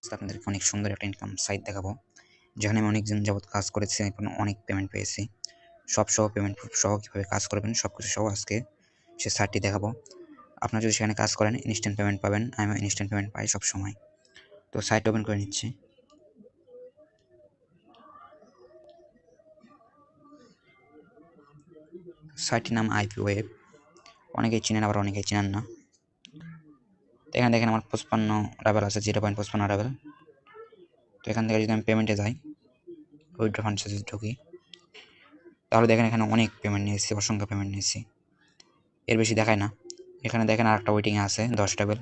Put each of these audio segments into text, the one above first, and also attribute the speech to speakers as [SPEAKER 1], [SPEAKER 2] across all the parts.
[SPEAKER 1] আপনাদেরকে অনেক সুন্দর একটা ইনকাম সাইট দেখাবো, যেখানে আমি অনেক দিন যাবত কাজ করেছি, এখন অনেক পেমেন্ট পেয়েছি। সব সহ পেমেন্ট প্রুফ সহ কীভাবে কাজ করবেন সবকিছু সহ আজকে সে সাইটটি দেখাবো। আপনারা যদি সেখানে কাজ করেন ইনস্ট্যান্ট পেমেন্ট পাবেন। আমি ইনস্ট্যান্ট পেমেন্ট পাই সবসময়। তো সাইট ওপেন করে নিচ্ছি। সাইটটির নাম আইপি ওয়েব। অনেকেই চিনেন, আবার অনেকেই চিনেন না। তো এখানে দেখেন আমার 55 রাবেল আছে, 0.55 রাবেল। তো এখান থেকে যদি আমি পেমেন্টে যাই, উইথড্র ফান্ডসে যদি ঢুকি, তাহলে দেখেন এখানে অনেক পেমেন্ট নিয়েছি, অসংখ্য পেমেন্ট নিয়েছি। এর বেশি দেখায় না। এখানে দেখেন আরেকটা ওয়েটিংয়ে আছে 10 রাবেল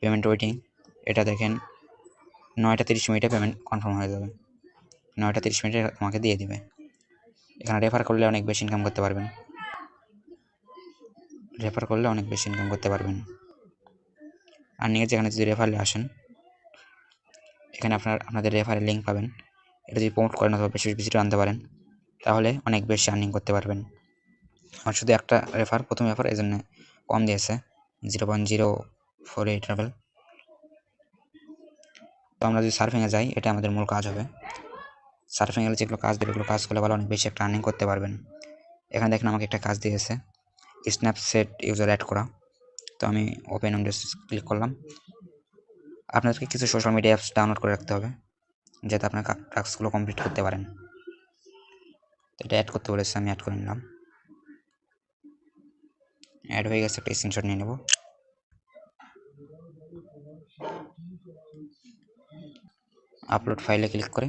[SPEAKER 1] পেমেন্ট ওয়েটিং। এটা দেখেন 9টা 30 মিনিটে পেমেন্ট কনফার্ম হয়ে যাবে। 9টা 30 মিনিটে তোমাকে দিয়ে দিবে। এখানে রেফার করলে অনেক বেশি ইনকাম করতে পারবেন। আর নিয়ে যেখানে যদি রেফারে আসেন, এখানে আপনাদের রেফারের লিঙ্ক পাবেন। এটা যদি প্রমোট করেন অথবা বেশি ভিজিটর আনতে পারেন, তাহলে অনেক বেশি আর্নিং করতে পারবেন। আমার শুধু একটা রেফার, প্রথম রেফার, এই জন্য কম দিয়েছে 0.048 রাবেল। তো আমরা যদি সার্ফিংয়ে যাই, এটা আমাদের মূল কাজ হবে। সার্ফিংয়ে যেগুলো কাজ দেবে, এগুলো কাজ করলে ভালো অনেক বেশি একটা আর্নিং করতে পারবেন। এখানে দেখেন আমাকে একটা কাজ দিয়েছে, স্ন্যাপচ্যাট ইউজার অ্যাড করা। তো আমি ওপেন উইন্ডোজ ক্লিক করলাম। আপনাদেরকে কিছু সোশ্যাল মিডিয়া অ্যাপস ডাউনলোড করে রাখতে হবে, যাতে আপনার টাস্কগুলো কমপ্লিট করতে পারেন। তো এটা অ্যাড করতে বলেছে, আমি অ্যাড করে নিলাম। অ্যাড হয়ে গেছে, একটা স্ক্রিনশট নিয়ে নেব। আপলোড ফাইলে ক্লিক করে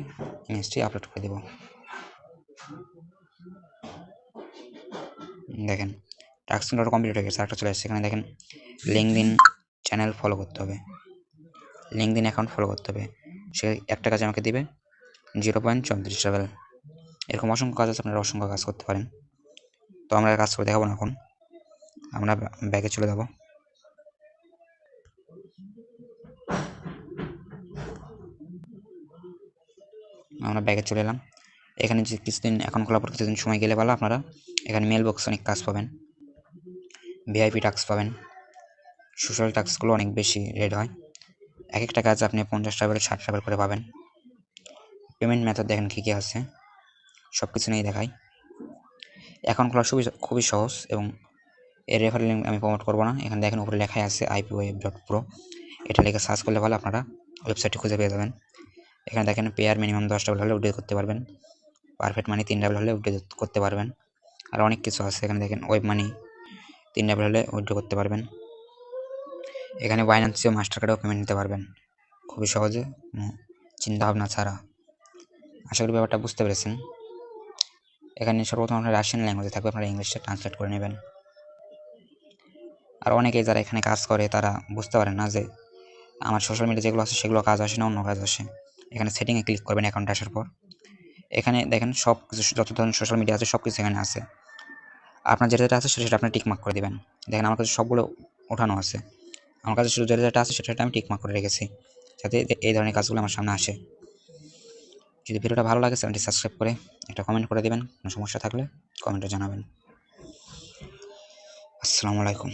[SPEAKER 1] ইমেজটি আপলোড করে দেব। দেখেন টাস্কগুলো কমপ্লিট হয়ে গেছে। একটা চলে আসছে, এখানে দেখেন লিঙ্কডইন চ্যানেল ফলো করতে হবে, লিঙ্কডইন অ্যাকাউন্ট ফলো করতে হবে। সে একটা কাজ আমাকে দিবে 0.34 রাবেল। এরকম অসংখ্য কাজ আছে, আপনারা অসংখ্য কাজ করতে পারেন। তো আমরা কাজ করে দেখাবো না, এখন আমরা ব্যাগে চলে যাব। আমরা ব্যাগে চলে এলাম। এখানে যে কিছুদিন এখন খোলার পর কিছুদিন সময় গেলে ভালো, আপনারা এখানে মেল বক্স অনেক কাজ পাবেন, ভিআইপি টাস্ক পাবেন, সোশ্যাল টাস্কগুলো অনেক বেশি রেড হয়। এক একটা কাজ আপনি 50 রাবেল 60 রাবেল করে পাবেন। পেমেন্ট মেথড দেখেন কী কী আছে, সব কিছু নিয়েই দেখাই। এখন খোলা খুবই সহজ, এবং এর রেফারেল লিঙ্ক আমি প্রমোট করবো না। এখানে দেখেন উপরে লেখাই আছে ipweb.pro। এটা লিখে সার্চ করলে ভালো আপনারা ওয়েবসাইটটি খুঁজে পেয়ে যাবেন। এখানে দেখেন পেয়ার মিনিমাম 10 রাবেল হলে উইথড্র করতে পারবেন, পারফেক্ট মানি 3 রাবেল হলে উইথড্র করতে পারবেন। আর অনেক কিছু আছে। এখানে দেখেন ওয়েব মানি 3 রাবেল হলে উইথড্র করতে পারবেন। এখানে বাইন্যান্সেও মাস্টার কার্ডেও পেমেন্ট নিতে পারবেন খুবই সহজে, কোনো চিন্তাভাবনা ছাড়া। আশা করি ব্যাপারটা বুঝতে পেরেছেন। এখানে সর্বপ্রথম আপনার রাশিয়ান ল্যাঙ্গুয়েজে থাকবে, আপনারা ইংলিশে ট্রান্সলেট করে নেবেন। আর অনেকেই যারা এখানে কাজ করে তারা বুঝতে পারেন না যে আমার সোশ্যাল মিডিয়া যেগুলো আছে সেগুলো কাজ আসে না, অন্য কাজ আসে। এখানে সেটিংয়ে ক্লিক করবেন অ্যাকাউন্ট আসার পর। এখানে দেখেন সব কিছু, যত ধরনের সোশ্যাল মিডিয়া আছে সব কিছু এখানে আছে। আপনার যেটা যেটা আছে সেটা আপনি টিকমার্ক করে দেবেন। দেখেন আমার কাছে সবগুলো ওঠানো আছে। আমার কাছে শুধু যেটা যেটা আছে সেটা আমি টিকমার্ক করে রেখেছি, যাতে এই ধরনের কাজগুলো আমার সামনে আসে। যদি ভিডিওটা ভালো লাগে চ্যানেলটি সাবস্ক্রাইব করে একটা কমেন্ট করে দেবেন। কোনো সমস্যা থাকলে কমেন্টে জানাবেন। আসসালামু আলাইকুম।